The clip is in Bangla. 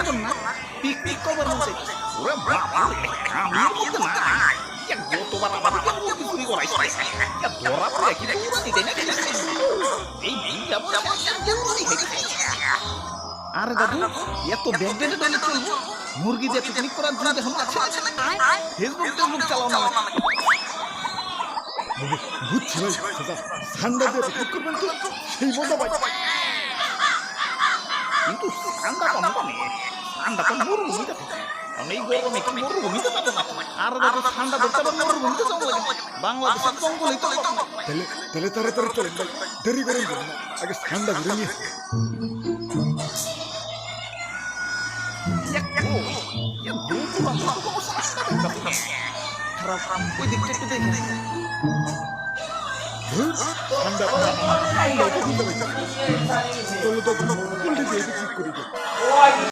সুন্দর না পিকনিক করবার মন চাইছে ওরে বাবারে কামের মধ্যে না ইয়া গতবার আবার মুরগি চুরি করাইছে ইয়া ধরা পড়ে কি দৌড়ানি দেয় না এই মেয়েটা দৌড়ানি খাইছে আরে দাদু এত ব্যাগ বেঁধে দলে চলবো মুরগি দিয়ে পিকনিক করার জন্য এখন আছে ফেসবুক চালাও না বুঝছি ভাই ঠান্ডা দিয়ে পিকনিক করবেন তো সেই মজা ভাই কিন্তু ঠান্ডা তো অনেক ঠান্ডা তো মরুভূমিতে থাকে কারণ এই গরমে কি মরুভূমিতে যাবো না আর দাদু ঠান্ডা ধরতে আবার মরুভূমিতে যাবো বাংলাদেশের জঙ্গলেই তো তাহলে তাড়াতাড়ি চলেন ভাই দেরি করেন না আগে ঠান্ডা ঘুরে নিয়ে ওই দিকটা একটু দেখে ঠান্ডা ঠান্ডা তো ঘুরতে পারছি চলো তো উল্টে দিয়ে ঠিক করি